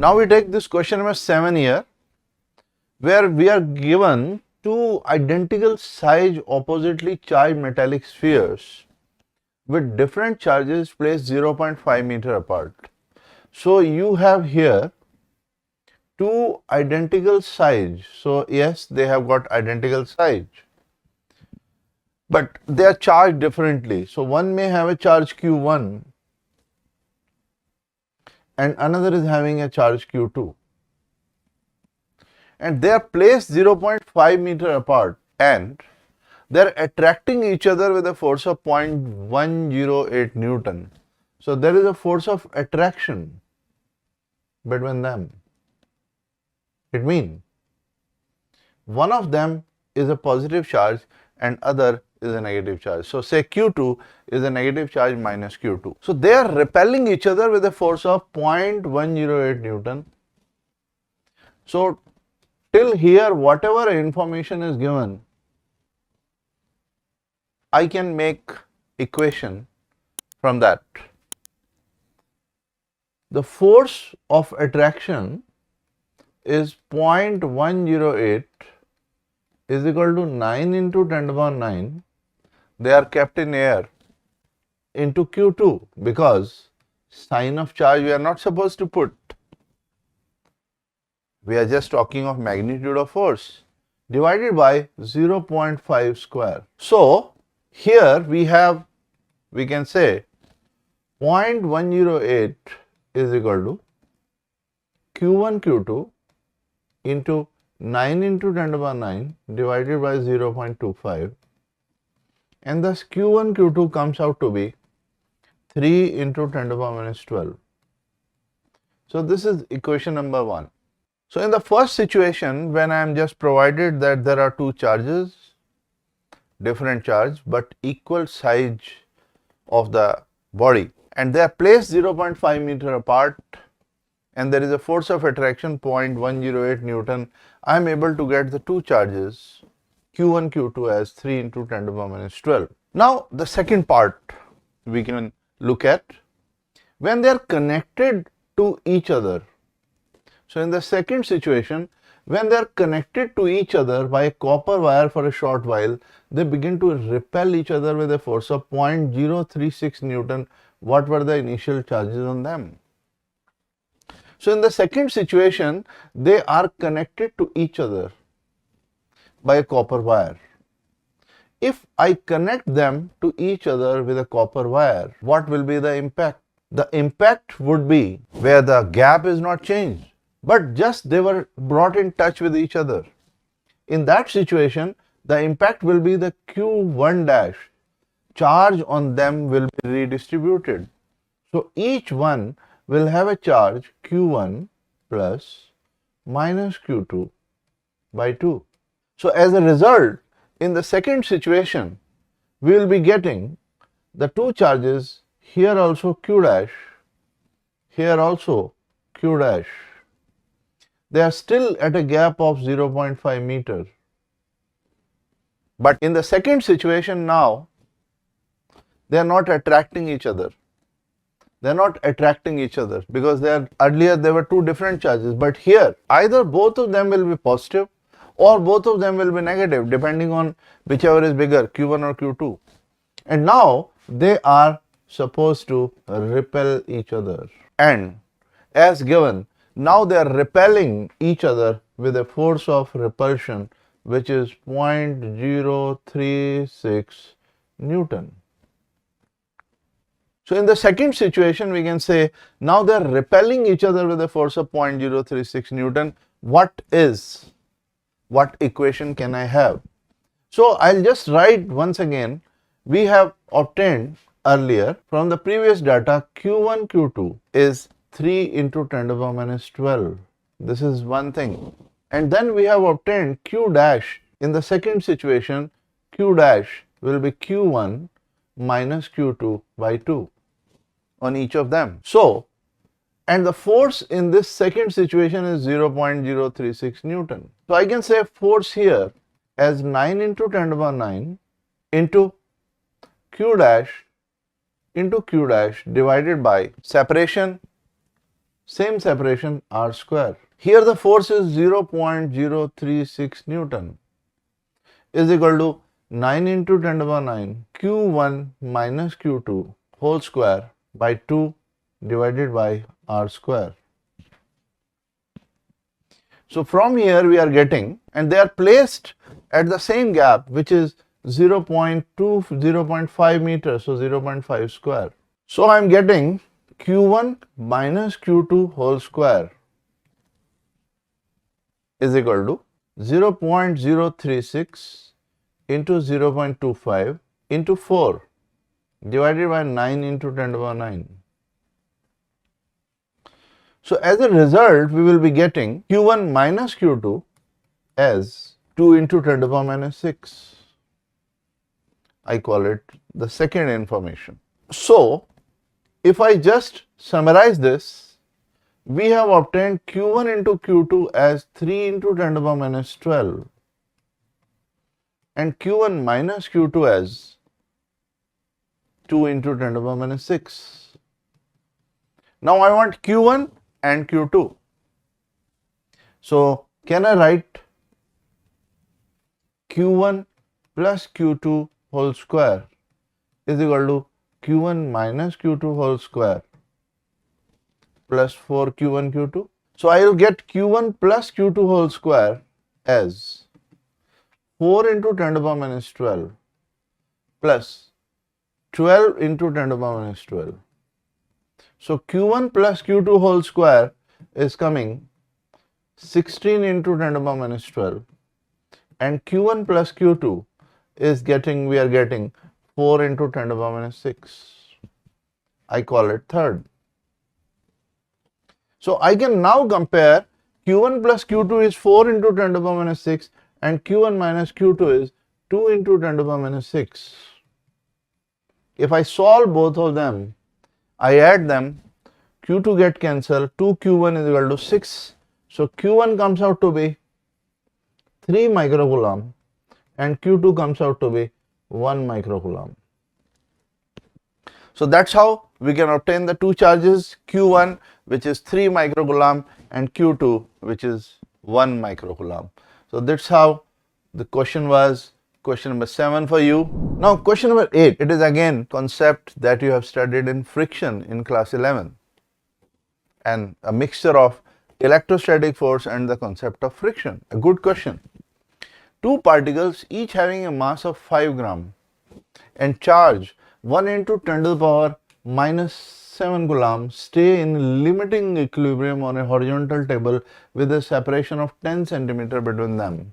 Now we take this question number 7 here, where we are given two identical size oppositely charged metallic spheres with different charges placed 0.5 meter apart. So you have here two identical size. So yes, they have got identical size, but they are charged differently. So one may have a charge Q1 and another is having a charge Q2. And they are placed 0.5 meter apart and they are attracting each other with a force of 0.108 Newton. So there is a force of attraction between them. It means one of them is a positive charge and other is a negative charge. So say Q2 is a negative charge minus Q2. So they are repelling each other with a force of 0.108 Newton. So till here, whatever information is given, I can make equation from that. The force of attraction is 0.108 is equal to 9 into 10 to the power 9. They are kept in air into Q2 because sign of charge we are not supposed to put. We are just talking of magnitude of force divided by 0.5 square. So here we can say 0.108 is equal to Q1 Q2 into 9 into 10 to the power 9 divided by 0.25, and thus Q1 Q2 comes out to be 3 into 10 to the power minus 12. So this is equation number 1. So in the first situation, when I am just provided that there are two charges, different charge but equal size of the body, and they are placed 0.5 meter apart and there is a force of attraction 0.108 Newton, I am able to get the two charges Q1 Q2 as 3 into 10 to the power minus 12. Now the second part we can look at when they are connected to each other. So in the second situation, when they are connected to each other by a copper wire for a short while, they begin to repel each other with a force of 0.036 Newton. What were the initial charges on them? So in the second situation, they are connected to each other by a copper wire. If I connect them to each other with a copper wire, what will be the impact? The impact would be where the gap is not changed, but just they were brought in touch with each other. In that situation, the impact will be the Q1 dash. Charge on them will be redistributed. So each one will have a charge Q1 plus minus Q2 by 2. So as a result, in the second situation, we will be getting the two charges here also Q dash, here also Q dash. They are still at a gap of 0.5 meter. But in the second situation now, they are not attracting each other. They are not attracting each other because earlier there were two different charges. But here, either both of them will be positive or both of them will be negative depending on whichever is bigger, Q1 or Q2. And now they are supposed to repel each other. And as given, now they are repelling each other with a force of repulsion which is 0.036 Newton. So in the second situation, we can say now they are repelling each other with a force of 0.036 Newton. What equation can I have? So I'll just write once again. We have obtained earlier from the previous data Q1 Q2 is 3 into 10 to the power minus 12. This is one thing. And then we have obtained Q dash. In the second situation, Q dash will be Q1 minus Q2 by 2 on each of them. So, and the force in this second situation is 0.036 Newton. So I can say force here as 9 into 10 to the power 9 into Q dash divided by separation same separation r square. Here the force is 0.036 Newton is equal to 9 into 10 to the power 9 Q1 minus Q2 whole square by 2 divided by r square. So from here we are getting, and they are placed at the same gap which is 0.2, 0.5 meters, so 0.5 square. So I am getting Q1 minus Q2 whole square is equal to 0.036 into 0.25 into 4 divided by 9 into 10 to the power 9. So as a result, we will be getting Q1 minus Q2 as 2 into 10 to the power minus 6. I call it the second information. So if I just summarize this, we have obtained Q1 into Q2 as 3 into 10 to the power minus 12 and Q1 minus Q2 as 2 into 10 to the power minus 6. Now I want Q1 and Q2. So can I write Q1 plus Q2 whole square is equal to Q1 minus Q2 whole square plus 4 Q1 Q2. So I will get Q1 plus Q2 whole square as 4 into 10 to the power minus 12 plus 12 into 10 to the power minus 12. So Q1 plus Q2 whole square is coming 16 into 10 to the power minus 12 and Q1 plus Q2 is getting, we are getting 4 into 10 to the power minus 6. I call it third. So I can now compare Q1 plus Q2 is 4 into 10 to the power minus 6 and Q1 minus Q2 is 2 into 10 to the power minus 6. If I solve both of them, I add them, Q2 get cancelled, 2 Q1 is equal to 6. So Q1 comes out to be 3 microcoulomb and Q2 comes out to be 1 microcoulomb. So that's how we can obtain the two charges, Q1 which is 3 microcoulomb and Q2 which is 1 microcoulomb. So that's how the question was, question number 7 for you. Now question number 8, it is again concept that you have studied in friction in class 11 and a mixture of electrostatic force and the concept of friction. A good question. Two particles each having a mass of 5 gram and charge 1 into 10 to the power minus 7 coulomb stay in limiting equilibrium on a horizontal table with a separation of 10 centimeter between them.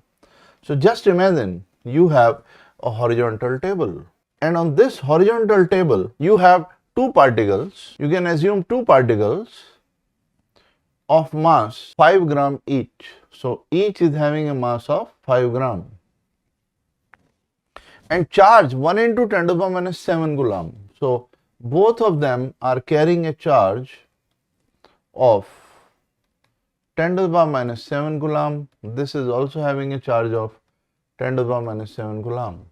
So just imagine you have a horizontal table and on this horizontal table you have two particles. You can assume two particles of mass 5 gram each. So each is having a mass of 5 gram and charge 1 into 10 to the power minus 7 coulomb. So both of them are carrying a charge of 10 to the power minus 7 coulomb. This is also having a charge of 10 to the power minus 7 coulomb.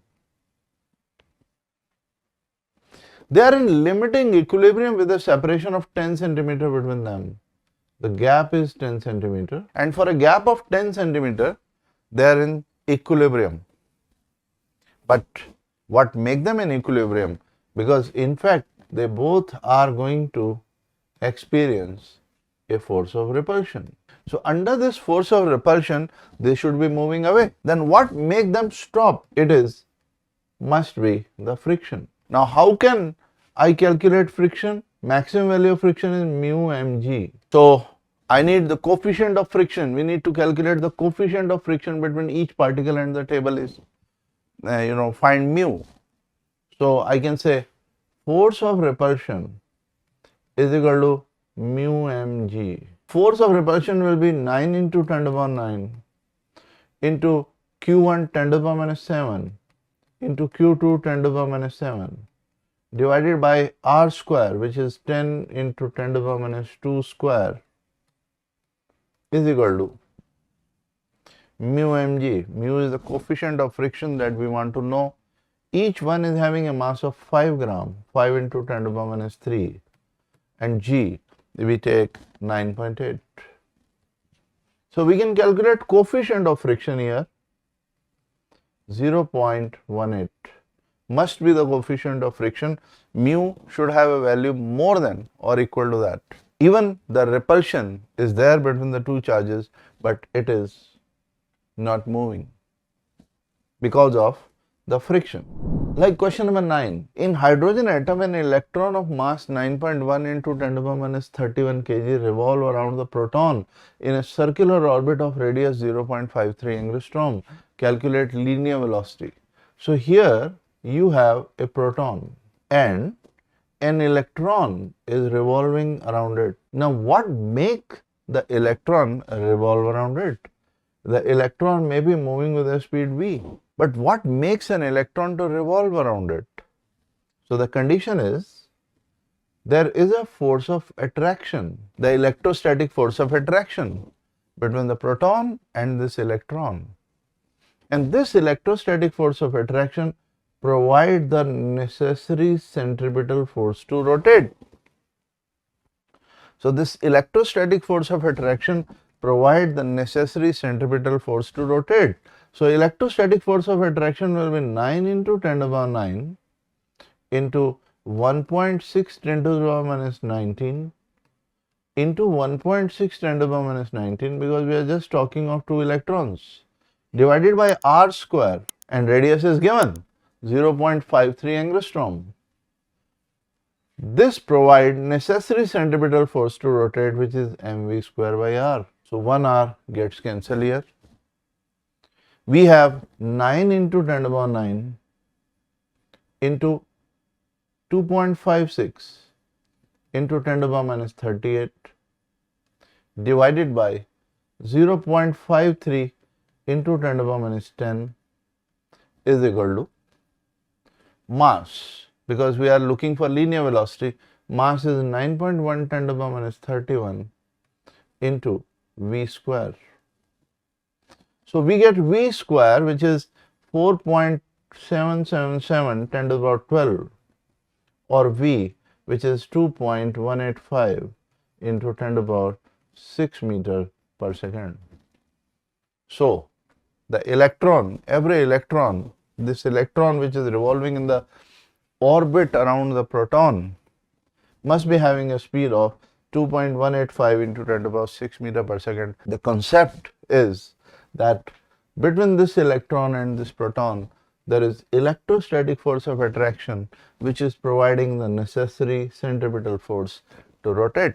They are in limiting equilibrium with a separation of 10 centimeter between them. The gap is 10 centimeter and for a gap of 10 centimeter they are in equilibrium. But what make them in equilibrium? Because in fact they both are going to experience a force of repulsion. So under this force of repulsion they should be moving away. Then what make them stop? It is must be the friction. Now how can I calculate friction? Maximum value of friction is mu mg. So I need the coefficient of friction. We need to calculate the coefficient of friction between each particle and the table is find mu. So I can say force of repulsion is equal to mu mg. Force of repulsion will be 9 into 10 to the power 9 into Q1 10 to the power minus 7 into Q2 10 to the power minus 7 divided by r square, which is 10 into 10 to the power minus 2 square, is equal to mu mg. Mu is the coefficient of friction that we want to know. Each one is having a mass of 5 gram, 5 into 10 to the power minus 3, and g we take 9.8. So we can calculate coefficient of friction here, 0.18 must be the coefficient of friction. Mu should have a value more than or equal to that. Even the repulsion is there between the two charges, but it is not moving because of the friction. Like question number 9. In hydrogen atom, an electron of mass 9.1 into 10 to the minus 31 kg revolve around the proton in a circular orbit of radius 0.53 angstrom. Calculate linear velocity. So here you have a proton and an electron is revolving around it. Now what makes the electron revolve around it? The electron may be moving with a speed v. But what makes an electron to revolve around it? So the condition is there is a force of attraction, the electrostatic force of attraction between the proton and this electron. And this electrostatic force of attraction provides the necessary centripetal force to rotate. So this electrostatic force of attraction provides the necessary centripetal force to rotate. So electrostatic force of attraction will be 9 into 10 to the power 9 into 1.6 10 to the power minus 19 into 1.6 10 to the power minus 19, because we are just talking of two electrons, divided by r square, and radius is given 0.53 angstrom. This provides necessary centripetal force to rotate, which is mv square by r. So 1 r gets cancelled here. We have 9 into 10 to the power 9 into 2.56 into 10 to the power minus 38 divided by 0.53 into 10 to the power minus 10 is equal to mass. Because we are looking for linear velocity, mass is 9.1 10 to the power minus 31 into v square. So we get v square, which is 4.777 10 to the power 12, or v, which is 2.185 into 10 to the power 6 meter per second. So the electron, every electron, this electron which is revolving in the orbit around the proton must be having a speed of 2.185 into 10 to the power 6 meter per second. The concept is that between this electron and this proton there is electrostatic force of attraction which is providing the necessary centripetal force to rotate.